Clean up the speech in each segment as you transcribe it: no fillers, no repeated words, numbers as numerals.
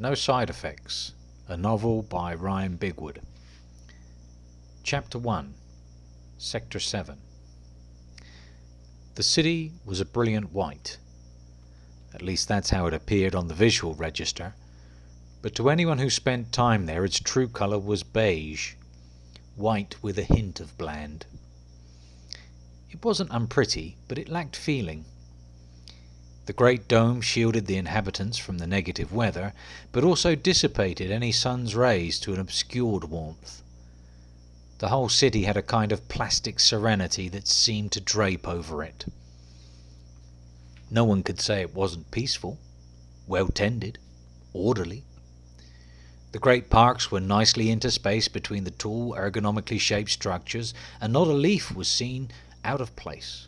No Side Effects, a novel by Ryan Bigwood. Chapter 1, Sector VII. The city was a brilliant white. At least that's how it appeared on the visual register, but to anyone who spent time there its true colour was beige, white with a hint of bland. It wasn't unpretty, but it lacked feeling. The great dome shielded the inhabitants from the negative weather, but also dissipated any sun's rays to an obscured warmth. The whole city had a kind of plastic serenity that seemed to drape over it. No one could say it wasn't peaceful, well-tended, orderly. The great parks were nicely interspaced between the tall, ergonomically shaped structures, and not a leaf was seen out of place.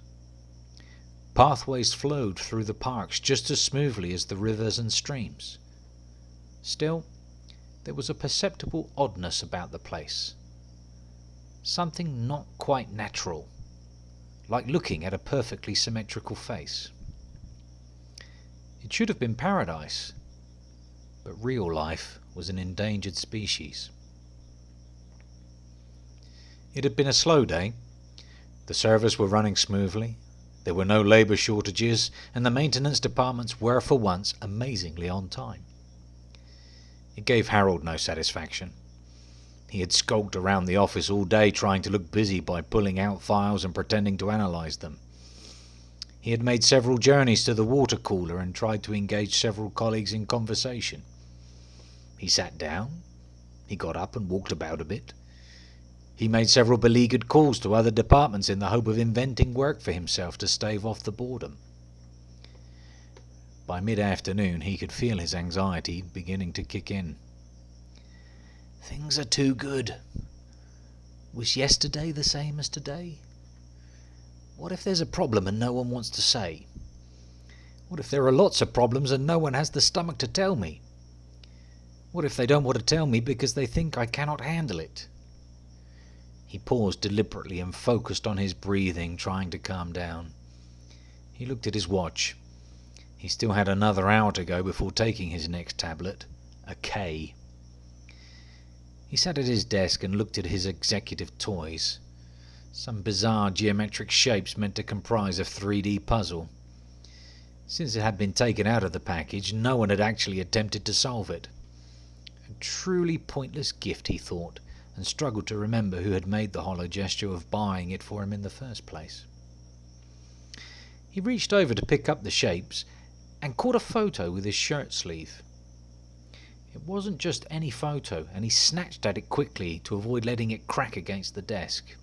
Pathways flowed through the parks just as smoothly as the rivers and streams. Still, there was a perceptible oddness about the place. Something not quite natural, like looking at a perfectly symmetrical face. It should have been paradise, but real life was an endangered species. It had been a slow day. The servers were running smoothly. There were no labour shortages, and the maintenance departments were for once amazingly on time. It gave Harold no satisfaction. He had skulked around the office all day trying to look busy by pulling out files and pretending to analyse them. He had made several journeys to the water cooler and tried to engage several colleagues in conversation. He sat down. He got up and walked about a bit. He made several beleaguered calls to other departments in the hope of inventing work for himself to stave off the boredom. By mid-afternoon he could feel his anxiety beginning to kick in. Things are too good. Was yesterday the same as today? What if there's a problem and no one wants to say? What if there are lots of problems and no one has the stomach to tell me? What if they don't want to tell me because they think I cannot handle it? He paused deliberately and focused on his breathing, trying to calm down. He looked at his watch. He still had another hour to go before taking his next tablet, a K. He sat at his desk and looked at his executive toys, some bizarre geometric shapes meant to comprise a 3D puzzle. Since it had been taken out of the package, no one had actually attempted to solve it. A truly pointless gift, he thought, and struggled to remember who had made the hollow gesture of buying it for him in the first place. He reached over to pick up the shapes and caught a photo with his shirt sleeve. It wasn't just any photo, and he snatched at it quickly to avoid letting it crack against the desk.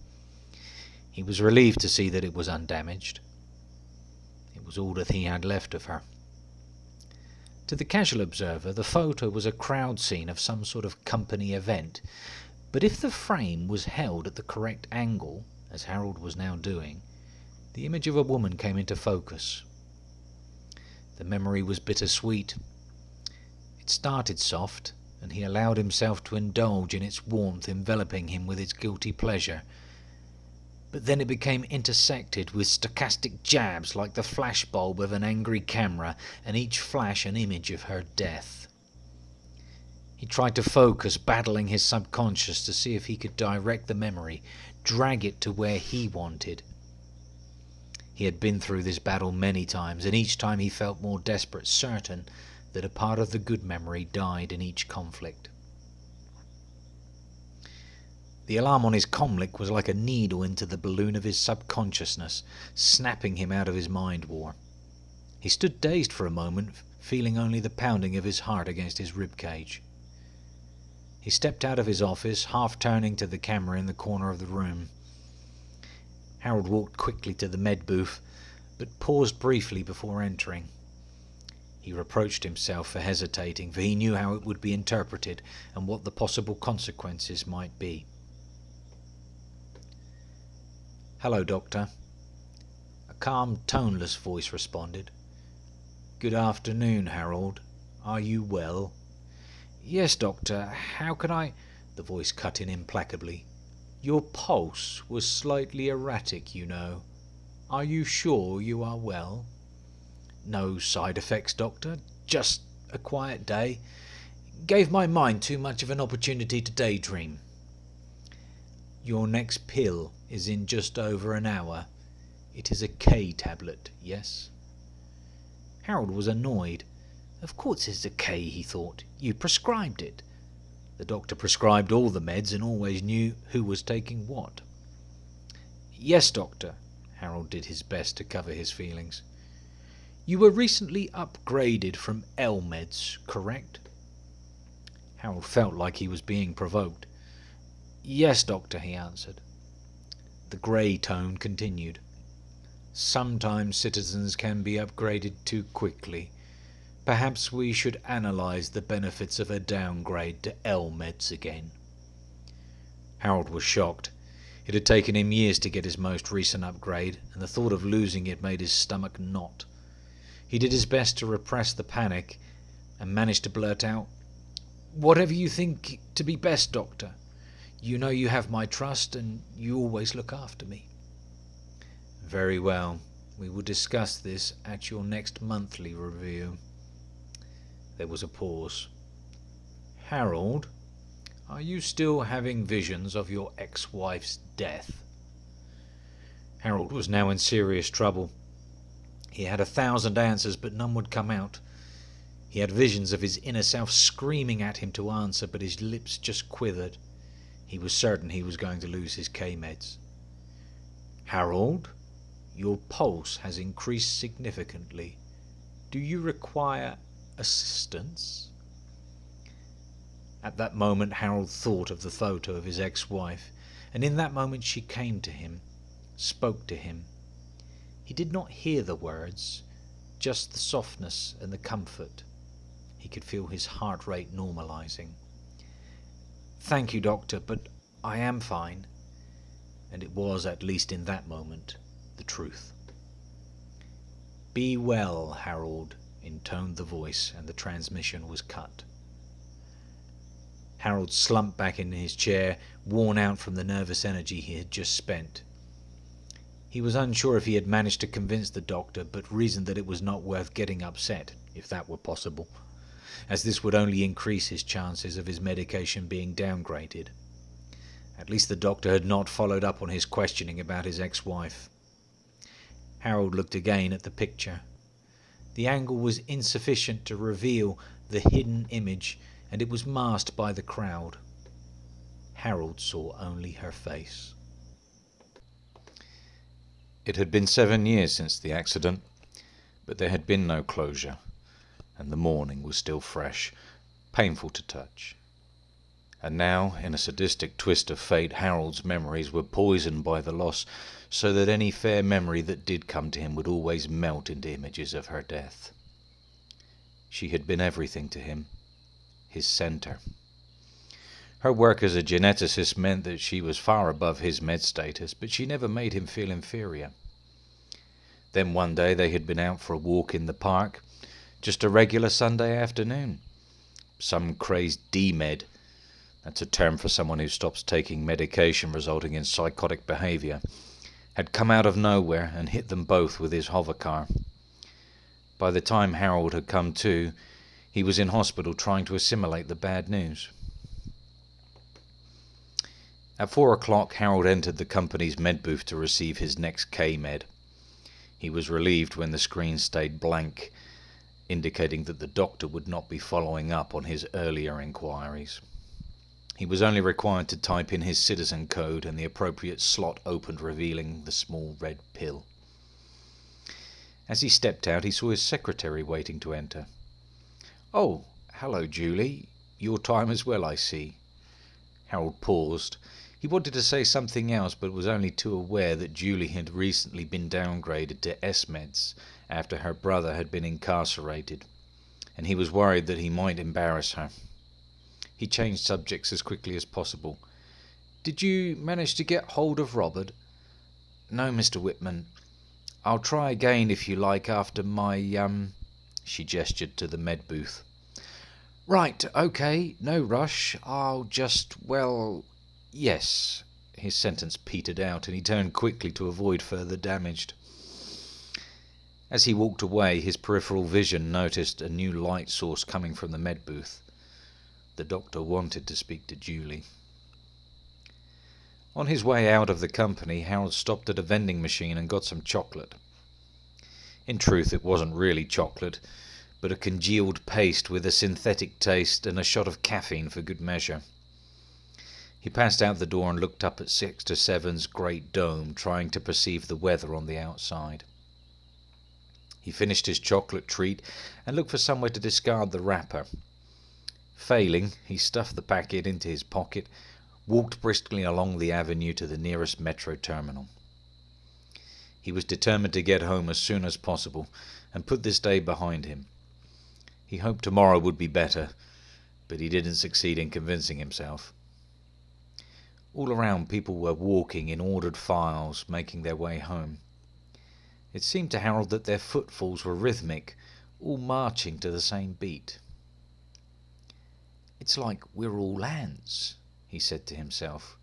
He was relieved to see that it was undamaged. It was all that he had left of her. To the casual observer, the photo was a crowd scene of some sort of company event, but if the frame was held at the correct angle, as Harold was now doing, the image of a woman came into focus. The memory was bittersweet. It started soft, and he allowed himself to indulge in its warmth, enveloping him with its guilty pleasure. But then it became intersected with stochastic jabs like the flashbulb of an angry camera, and each flash an image of her death. He tried to focus, battling his subconscious to see if he could direct the memory, drag it to where he wanted. He had been through this battle many times, and each time he felt more desperate, certain that a part of the good memory died in each conflict. The alarm on his comlink was like a needle into the balloon of his subconsciousness, snapping him out of his mind war. He stood dazed for a moment, feeling only the pounding of his heart against his rib cage. He stepped out of his office, half turning to the camera in the corner of the room. Harold walked quickly to the med booth, but paused briefly before entering. He reproached himself for hesitating, for he knew how it would be interpreted and what the possible consequences might be. "Hello, Doctor." A calm, toneless voice responded. "Good afternoon, Harold. Are you well?" "Yes, Doctor. How can I—" The voice cut in implacably. "Your pulse was slightly erratic, you know. Are you sure you are well?" "No side effects, Doctor. Just a quiet day. Gave my mind too much of an opportunity to daydream. Your next pill is in just over an hour. It is a K tablet, yes?" Harold was annoyed. Of course it's a K, he thought. You prescribed it. The doctor prescribed all the meds and always knew who was taking what. "Yes, doctor." Harold did his best to cover his feelings. "You were recently upgraded from L meds, correct?" Harold felt like he was being provoked. "Yes, doctor," he answered. The grey tone continued. "Sometimes citizens can be upgraded too quickly. Perhaps we should analyze the benefits of a downgrade to L meds again." Harold was shocked. It had taken him years to get his most recent upgrade, and the thought of losing it made his stomach knot. He did his best to repress the panic and managed to blurt out, "Whatever you think to be best, doctor. You know you have my trust, and you always look after me." "Very well. We will discuss this at your next monthly review." There was a pause. "Harold, are you still having visions of your ex-wife's death?" Harold was now in serious trouble. He had 1,000 answers, but none would come out. He had visions of his inner self screaming at him to answer, but his lips just quivered. He was certain he was going to lose his K-meds. "Harold, your pulse has increased significantly. Do you require assistance?" At that moment Harold thought of the photo of his ex-wife, and in that moment she came to him, spoke to him. He did not hear the words, just the softness and the comfort. He could feel his heart rate normalizing. "Thank you, doctor, but I am fine." And it was, at least in that moment, the truth. "Be well, Harold," intoned the voice, and the transmission was cut. Harold slumped back in his chair, worn out from the nervous energy he had just spent. He was unsure if he had managed to convince the doctor, but reasoned that it was not worth getting upset, if that were possible, as this would only increase his chances of his medication being downgraded. At least the doctor had not followed up on his questioning about his ex-wife. Harold looked again at the picture. The angle was insufficient to reveal the hidden image, and it was masked by the crowd. Harold saw only her face. It had been 7 years since the accident, but there had been no closure, and the mourning was still fresh, painful to touch. And now, in a sadistic twist of fate, Harold's memories were poisoned by the loss, so that any fair memory that did come to him would always melt into images of her death. She had been everything to him, his centre. Her work as a geneticist meant that she was far above his med status, but she never made him feel inferior. Then one day they had been out for a walk in the park, just a regular Sunday afternoon. Some crazed D-med, that's a term for someone who stops taking medication resulting in psychotic behaviour, had come out of nowhere and hit them both with his hovercar. By the time Harold had come to, he was in hospital trying to assimilate the bad news. At 4 o'clock, Harold entered the company's med booth to receive his next K-med. He was relieved when the screen stayed blank, indicating that the doctor would not be following up on his earlier inquiries. He was only required to type in his citizen code, and the appropriate slot opened, revealing the small red pill. As he stepped out, he saw his secretary waiting to enter. "Oh, hello, Julie. Your time as well, I see." Harold paused. He wanted to say something else, but was only too aware that Julie had recently been downgraded to S-meds after her brother had been incarcerated, and he was worried that he might embarrass her. He changed subjects as quickly as possible. "Did you manage to get hold of Robert?" "No, Mr. Whittman. I'll try again if you like after my, She gestured to the med booth. "Right, okay, no rush. I'll just, yes." His sentence petered out, and he turned quickly to avoid further damage. As he walked away, his peripheral vision noticed a new light source coming from the med booth. The doctor wanted to speak to Julie. On his way out of the company, Harold stopped at a vending machine and got some chocolate. In truth, it wasn't really chocolate, but a congealed paste with a synthetic taste and a shot of caffeine for good measure. He passed out the door and looked up at Sector VII's great dome, trying to perceive the weather on the outside. He finished his chocolate treat and looked for somewhere to discard the wrapper. Failing, he stuffed the packet into his pocket, walked briskly along the avenue to the nearest metro terminal. He was determined to get home as soon as possible and put this day behind him. He hoped tomorrow would be better, but he didn't succeed in convincing himself. All around, people were walking in ordered files, making their way home. It seemed to Harold that their footfalls were rhythmic, all marching to the same beat. "It's like we're all ants," he said to himself.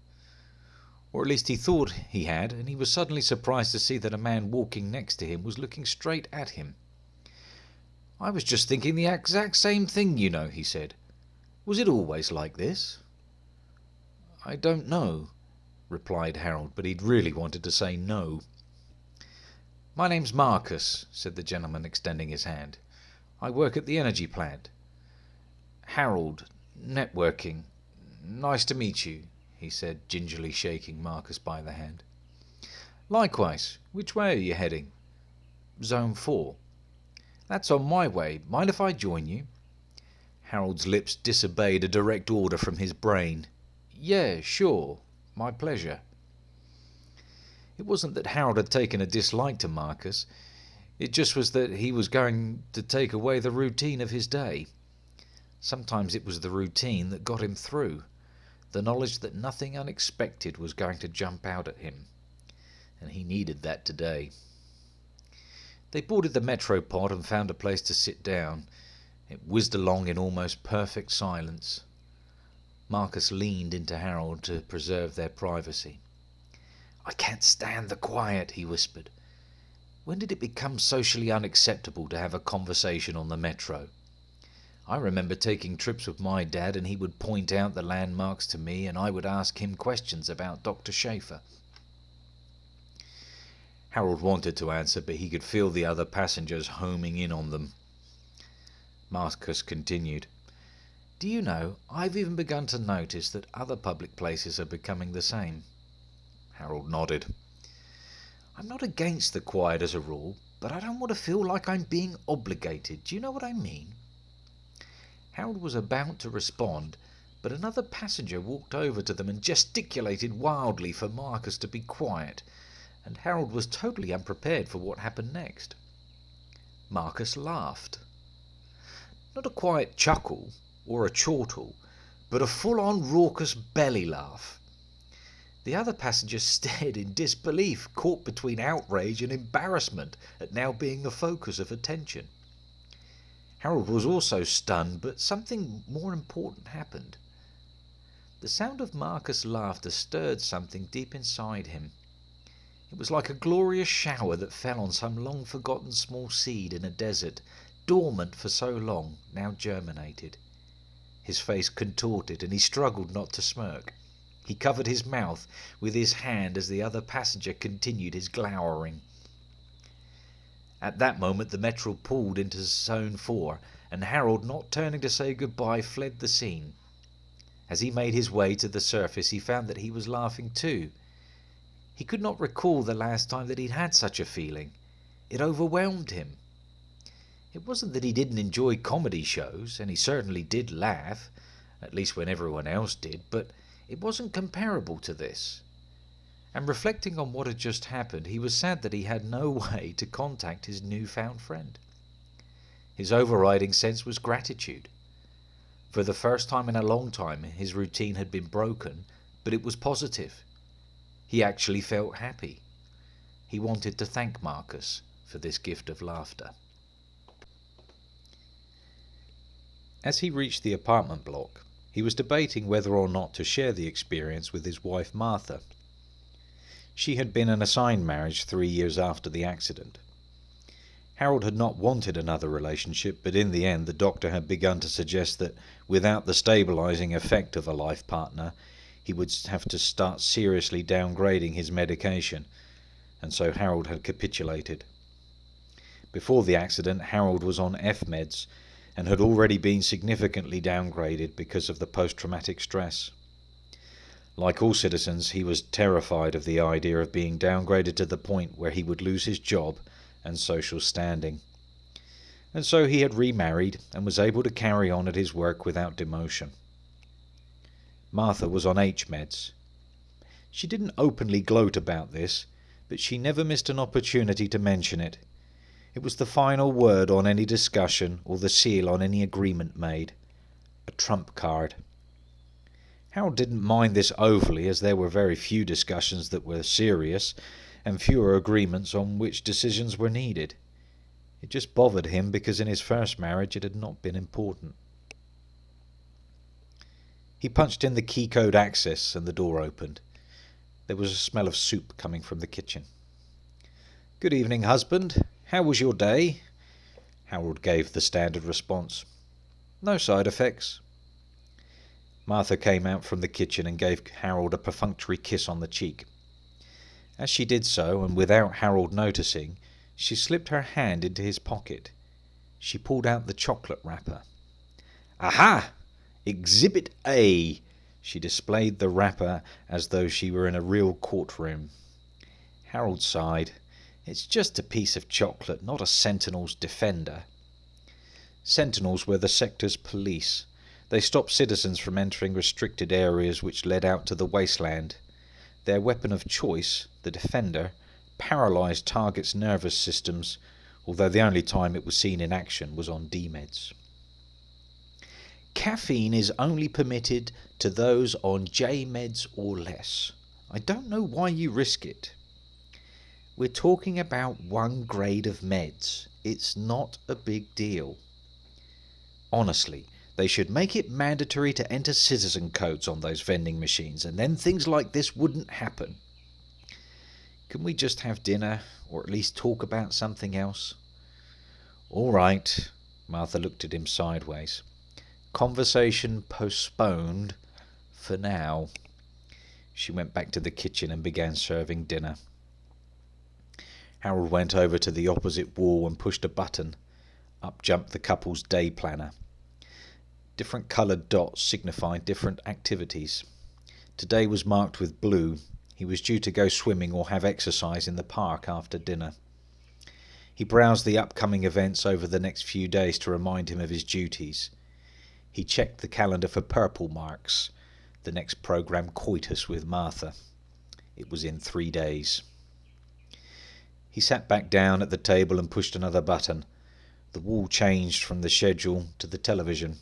Or at least he thought he had, and he was suddenly surprised to see that a man walking next to him was looking straight at him. "I was just thinking the exact same thing, you know," he said. "Was it always like this?" "I don't know," replied Harold, but he'd really wanted to say no. "My name's Marcus," said the gentleman, extending his hand. "I work at the energy plant." "Harold, networking. Nice to meet you," he said, gingerly shaking Marcus by the hand. "Likewise. Which way are you heading?" "Zone 4. "That's on my way. Mind if I join you?" Harold's lips disobeyed a direct order from his brain. "Yeah, sure. My pleasure." It wasn't that Harold had taken a dislike to Marcus. It just was that he was going to take away the routine of his day. Sometimes it was the routine that got him through, the knowledge that nothing unexpected was going to jump out at him, and he needed that today. They boarded the metro pod and found a place to sit down. It whizzed along in almost perfect silence. Marcus leaned into Harold to preserve their privacy. "I can't stand the quiet," he whispered. "When did it become socially unacceptable to have a conversation on the metro? I remember taking trips with my dad, and he would point out the landmarks to me, and I would ask him questions about Dr. Schaefer." Harold wanted to answer, but he could feel the other passengers homing in on them. Marcus continued. "Do you know, I've even begun to notice that other public places are becoming the same." Harold nodded. "I'm not against the quiet as a rule, but I don't want to feel like I'm being obligated. Do you know what I mean?" Harold was about to respond, but another passenger walked over to them and gesticulated wildly for Marcus to be quiet, and Harold was totally unprepared for what happened next. Marcus laughed. Not a quiet chuckle or a chortle, but a full-on raucous belly laugh. The other passenger stared in disbelief, caught between outrage and embarrassment at now being the focus of attention. Harold was also stunned, but something more important happened. The sound of Marcus' laughter stirred something deep inside him. It was like a glorious shower that fell on some long-forgotten small seed in a desert, dormant for so long, now germinated. His face contorted, and he struggled not to smirk. He covered his mouth with his hand as the other passenger continued his glowering. At that moment the metro pulled into Zone 4, and Harold, not turning to say goodbye, fled the scene. As he made his way to the surface, he found that he was laughing too. He could not recall the last time that he'd had such a feeling. It overwhelmed him. It wasn't that he didn't enjoy comedy shows, and he certainly did laugh, at least when everyone else did, but it wasn't comparable to this. And reflecting on what had just happened, he was sad that he had no way to contact his newfound friend. His overriding sense was gratitude. For the first time in a long time, his routine had been broken, but it was positive. He actually felt happy. He wanted to thank Marcus for this gift of laughter. As he reached the apartment block, he was debating whether or not to share the experience with his wife Martha. She had been an assigned marriage 3 years after the accident. Harold had not wanted another relationship, but in the end the doctor had begun to suggest that without the stabilizing effect of a life partner, he would have to start seriously downgrading his medication, and so Harold had capitulated. Before the accident, Harold was on F-meds and had already been significantly downgraded because of the post-traumatic stress. Like all citizens, he was terrified of the idea of being downgraded to the point where he would lose his job and social standing. And so he had remarried and was able to carry on at his work without demotion. Martha was on H-meds. She didn't openly gloat about this, but she never missed an opportunity to mention it. It was the final word on any discussion or the seal on any agreement made. A trump card. Harold didn't mind this overly, as there were very few discussions that were serious and fewer agreements on which decisions were needed. It just bothered him because in his first marriage it had not been important. He punched in the key code access and the door opened. There was a smell of soup coming from the kitchen. "Good evening, husband. How was your day?" Harold gave the standard response. "No side effects." Martha came out from the kitchen and gave Harold a perfunctory kiss on the cheek. As she did so, and without Harold noticing, she slipped her hand into his pocket. She pulled out the chocolate wrapper. "Aha! Exhibit A!" She displayed the wrapper as though she were in a real courtroom. Harold sighed. "It's just a piece of chocolate, not a Sentinel's defender." Sentinels were the sector's police. They stopped citizens from entering restricted areas which led out to the wasteland. Their weapon of choice, the defender, paralysed targets' nervous systems, although the only time it was seen in action was on D-meds. "Caffeine is only permitted to those on J-meds or less. I don't know why you risk it." "We're talking about one grade of meds. It's not a big deal." "Honestly, they should make it mandatory to enter citizen codes on those vending machines, and then things like this wouldn't happen." "Can we just have dinner, or at least talk about something else?" "All right." Martha looked at him sideways. "Conversation postponed for now." She went back to the kitchen and began serving dinner. Harold went over to the opposite wall and pushed a button. Up jumped the couple's day planner. Different coloured dots signified different activities. Today was marked with blue. He was due to go swimming or have exercise in the park after dinner. He browsed the upcoming events over the next few days to remind him of his duties. He checked the calendar for purple marks. The next programme, Coitus with Martha. It was in 3 days. He sat back down at the table and pushed another button. The wall changed from the schedule to the television.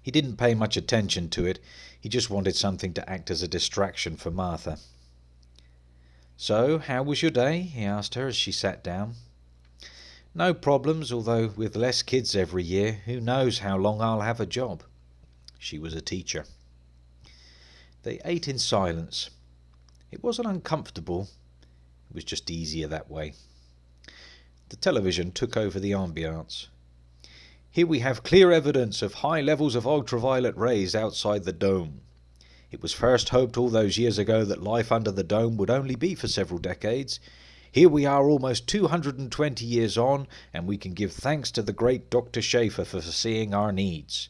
He didn't pay much attention to it. He just wanted something to act as a distraction for Martha. "So, how was your day?" he asked her as she sat down. "No problems, although with less kids every year, who knows how long I'll have a job." She was a teacher. They ate in silence. It wasn't uncomfortable. It was just easier that way. The television took over the ambiance. "Here we have clear evidence of high levels of ultraviolet rays outside the dome. It was first hoped all those years ago that life under the dome would only be for several decades. Here we are almost 220 years on, and we can give thanks to the great Dr. Schaefer for foreseeing our needs.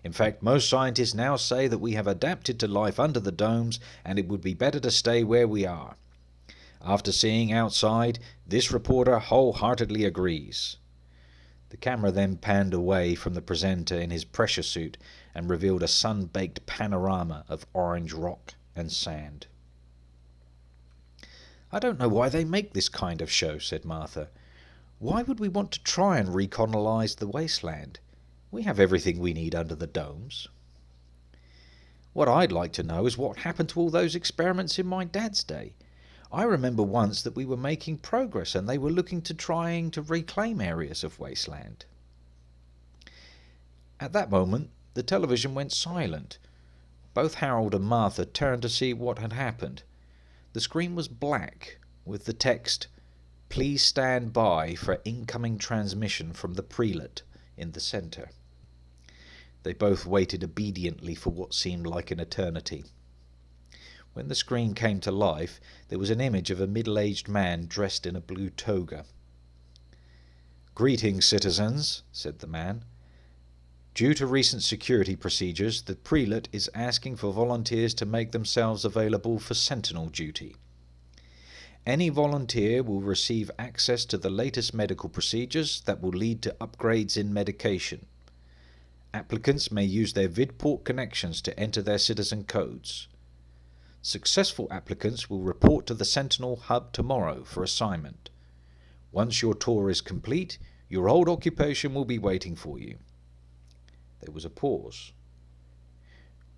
In fact, most scientists now say that we have adapted to life under the domes, and it would be better to stay where we are. After seeing outside, this reporter wholeheartedly agrees." The camera then panned away from the presenter in his pressure suit and revealed a sun-baked panorama of orange rock and sand. "I don't know why they make this kind of show," said Martha. "Why would we want to try and recolonize the wasteland? We have everything we need under the domes." "What I'd like to know is what happened to all those experiments in my dad's day. I remember once that we were making progress and they were looking to trying to reclaim areas of wasteland." At that moment, the television went silent. Both Harold and Martha turned to see what had happened. The screen was black, with the text, Please stand by for incoming transmission from the prelate in the centre. They both waited obediently for what seemed like an eternity. When the screen came to life, there was an image of a middle-aged man dressed in a blue toga. "Greetings, citizens," said the man. "Due to recent security procedures, the prelate is asking for volunteers to make themselves available for sentinel duty. Any volunteer will receive access to the latest medical procedures that will lead to upgrades in medication. Applicants may use their VidPort connections to enter their citizen codes. Successful applicants will report to the Sentinel Hub tomorrow for assignment. Once your tour is complete, your old occupation will be waiting for you." There was a pause.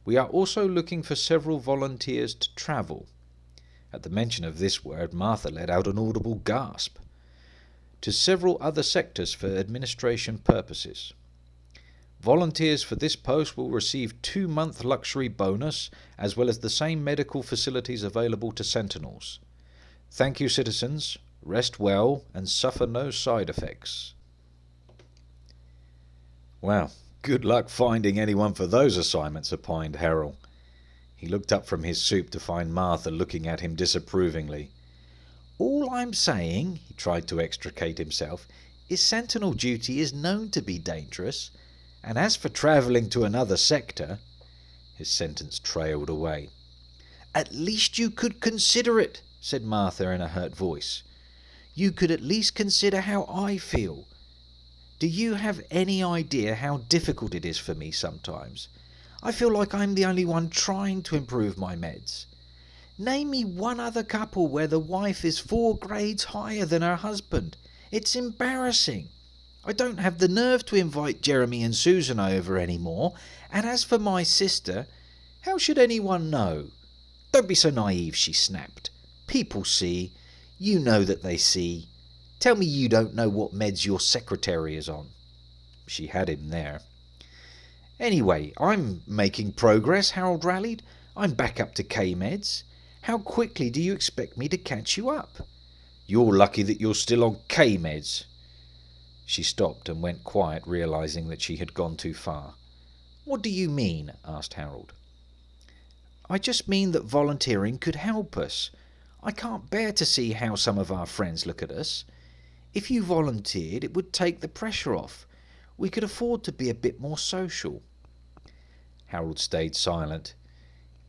"We are also looking for several volunteers to travel." At the mention of this word, Martha let out an audible gasp. "To several other sectors for administration purposes. Volunteers for this post will receive 2-month luxury bonus, as well as the same medical facilities available to sentinels. Thank you, citizens. Rest well and suffer no side effects." "Well, good luck finding anyone for those assignments," opined Harold. He looked up from his soup to find Martha looking at him disapprovingly. "All I'm saying," he tried to extricate himself, "is sentinel duty is known to be dangerous. And as for travelling to another sector—" His sentence trailed away. "At least you could consider it," said Martha in a hurt voice. "You could at least consider how I feel. Do you have any idea how difficult it is for me sometimes? I feel like I'm the only one trying to improve my meds. Name me one other couple where the wife is 4 grades higher than her husband. It's embarrassing. I don't have the nerve to invite Jeremy and Susan over anymore, and as for my sister, how should anyone know? Don't be so naive," she snapped. "People see. You know that they see. Tell me you don't know what meds your secretary is on." She had him there. "Anyway, I'm making progress," Harold rallied. "I'm back up to K-meds. How quickly do you expect me to catch you up?" "You're lucky that you're still on K-meds." She stopped and went quiet, realizing that she had gone too far. "What do you mean?" asked Harold. "I just mean that volunteering could help us. I can't bear to see how some of our friends look at us. If you volunteered, it would take the pressure off. We could afford to be a bit more social." Harold stayed silent.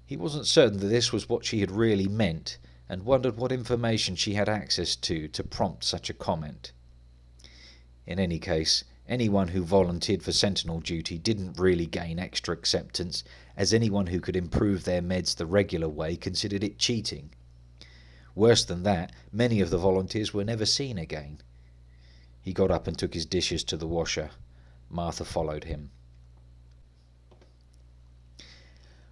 He wasn't certain that this was what she had really meant, and wondered what information she had access to prompt such a comment. In any case, anyone who volunteered for sentinel duty didn't really gain extra acceptance, as anyone who could improve their meds the regular way considered it cheating. Worse than that, many of the volunteers were never seen again. He got up and took his dishes to the washer. Martha followed him.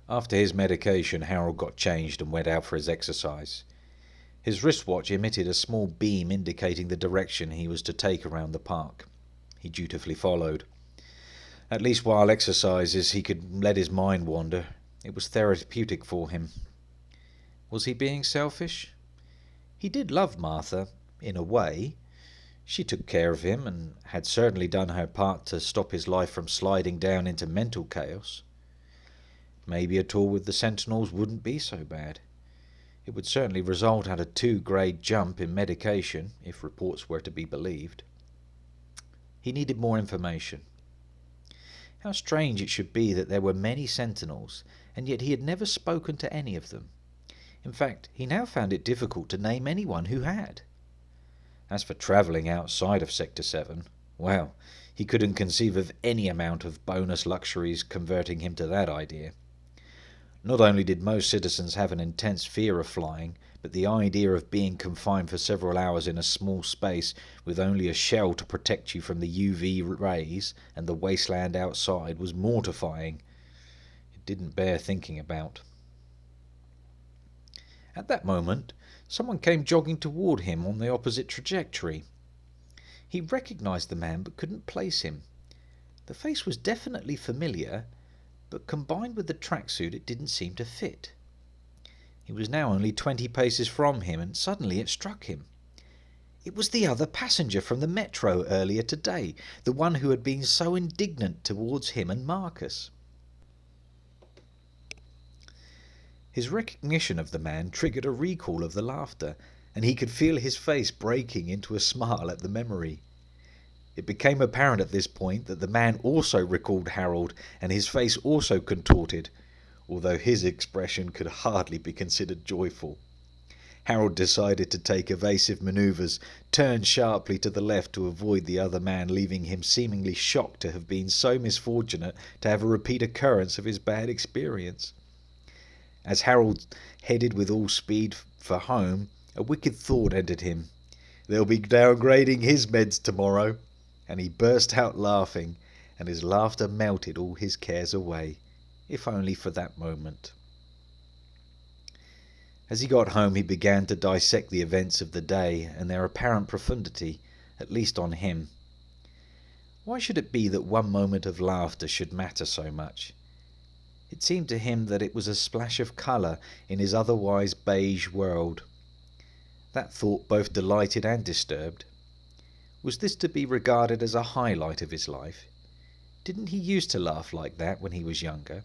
After his medication, Harold got changed and went out for his exercise. His wristwatch emitted a small beam indicating the direction he was to take around the park. He dutifully followed. At least while exercises, he could let his mind wander. It was therapeutic for him. Was he being selfish? He did love Martha, in a way. She took care of him and had certainly done her part to stop his life from sliding down into mental chaos. Maybe a tour with the Sentinels wouldn't be so bad. It would certainly result in a 2-grade jump in medication, if reports were to be believed. He needed more information. How strange it should be that there were many Sentinels, and yet he had never spoken to any of them. In fact, he now found it difficult to name anyone who had. As for travelling outside of Sector VII, well, he couldn't conceive of any amount of bonus luxuries converting him to that idea. Not only did most citizens have an intense fear of flying, but the idea of being confined for several hours in a small space with only a shell to protect you from the UV rays and the wasteland outside was mortifying. It didn't bear thinking about. At that moment, someone came jogging toward him on the opposite trajectory. He recognized the man but couldn't place him. The face was definitely familiar, but combined with the tracksuit it didn't seem to fit. He was now only 20 paces from him, and suddenly it struck him. It was the other passenger from the metro earlier today, the one who had been so indignant towards him and Marcus. His recognition of the man triggered a recall of the laughter, and he could feel his face breaking into a smile at the memory. It became apparent at this point that the man also recalled Harold, and his face also contorted, although his expression could hardly be considered joyful. Harold decided to take evasive manoeuvres, turned sharply to the left to avoid the other man, leaving him seemingly shocked to have been so misfortunate to have a repeat occurrence of his bad experience. As Harold headed with all speed for home, a wicked thought entered him. They'll be downgrading his meds tomorrow. And he burst out laughing, and his laughter melted all his cares away, if only for that moment. As he got home, he began to dissect the events of the day and their apparent profundity, at least on him. Why should it be that one moment of laughter should matter so much? It seemed to him that it was a splash of colour in his otherwise beige world. That thought both delighted and disturbed. Was this to be regarded as a highlight of his life? Didn't he used to laugh like that when he was younger?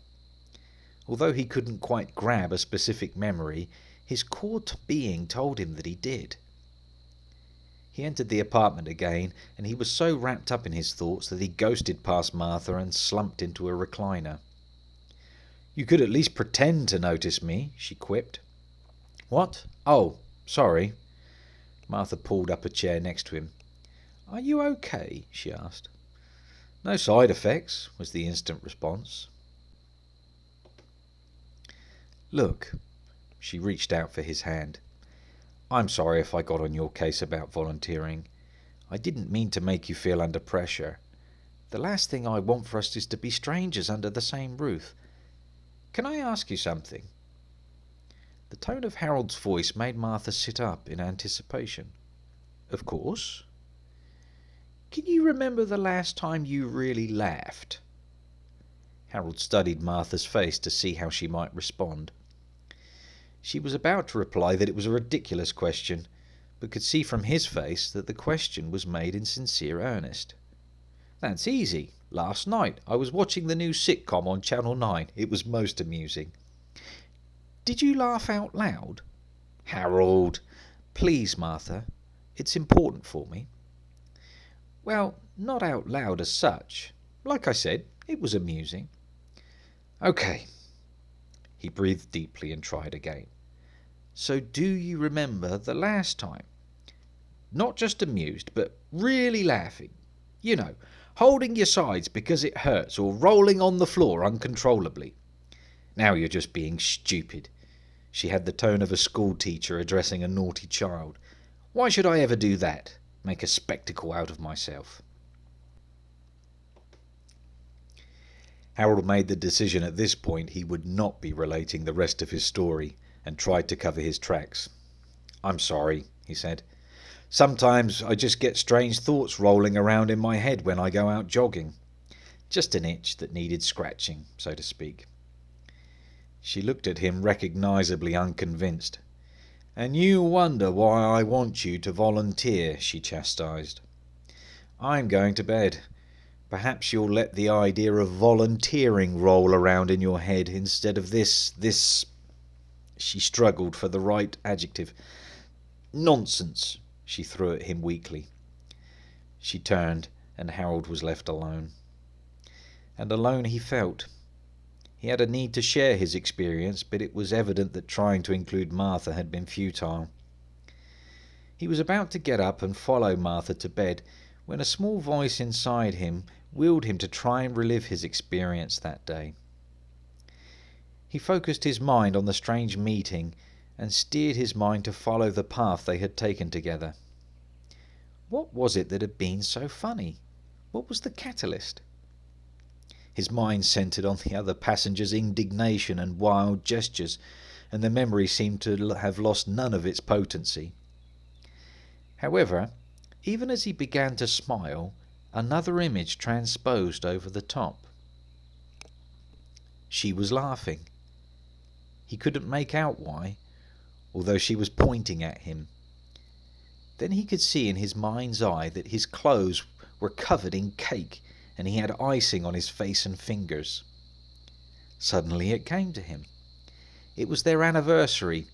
Although he couldn't quite grab a specific memory, his core being told him that he did. He entered the apartment again, and he was so wrapped up in his thoughts that he ghosted past Martha and slumped into a recliner. "You could at least pretend to notice me," she quipped. "What? Oh, sorry." Martha pulled up a chair next to him. "Are you okay?" she asked. "No side effects," was the instant response. "Look." She reached out for his hand. "I'm sorry if I got on your case about volunteering. I didn't mean to make you feel under pressure. The last thing I want for us is to be strangers under the same roof. Can I ask you something?" The tone of Harold's voice made Martha sit up in anticipation. "Of course." "Can you remember the last time you really laughed?" Harold studied Martha's face to see how she might respond. She was about to reply that it was a ridiculous question, but could see from his face that the question was made in sincere earnest. "That's easy. Last night I was watching the new sitcom on Channel 9. It was most amusing." "Did you laugh out loud?" "Harold!" "Please, Martha. It's important for me." "Well, not out loud as such. Like I said, it was amusing." "Okay." He breathed deeply and tried again. "So do you remember the last time? Not just amused, but really laughing. You know, holding your sides because it hurts or rolling on the floor uncontrollably. Now you're just being stupid." She had the tone of a school teacher addressing a naughty child. "Why should I ever do that? Make a spectacle out of myself?" Harold made the decision at this point he would not be relating the rest of his story, and tried to cover his tracks. "I'm sorry," he said. "Sometimes I just get strange thoughts rolling around in my head when I go out jogging. Just an itch that needed scratching, so to speak." She looked at him recognizably unconvinced. "And you wonder why I want you to volunteer," she chastised. "I'm going to bed. Perhaps you'll let the idea of volunteering roll around in your head instead of this... She struggled for the right adjective. "Nonsense," she threw at him weakly. She turned, and Harold was left alone. And alone he felt. He had a need to share his experience, but it was evident that trying to include Martha had been futile. He was about to get up and follow Martha to bed when a small voice inside him willed him to try and relive his experience that day. He focused his mind on the strange meeting and steered his mind to follow the path they had taken together. What was it that had been so funny? What was the catalyst? His mind centred on the other passenger's indignation and wild gestures, and the memory seemed to have lost none of its potency. However, even as he began to smile, another image transposed over the top. She was laughing. He couldn't make out why, although she was pointing at him. Then he could see in his mind's eye that his clothes were covered in cake, and he had icing on his face and fingers. Suddenly it came to him. It was their anniversary.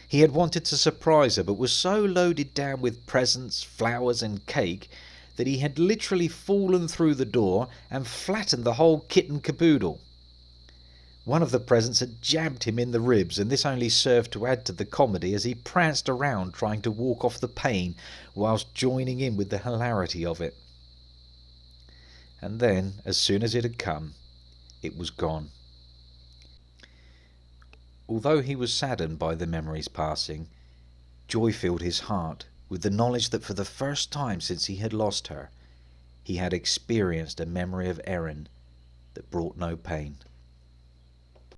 He had wanted to surprise her, but was so loaded down with presents, flowers and cake that he had literally fallen through the door and flattened the whole kit and caboodle. One of the presents had jabbed him in the ribs, and this only served to add to the comedy as he pranced around trying to walk off the pain whilst joining in with the hilarity of it. And then, as soon as it had come, it was gone. Although he was saddened by the memory's passing, joy filled his heart with the knowledge that for the first time since he had lost her, he had experienced a memory of Erin that brought no pain.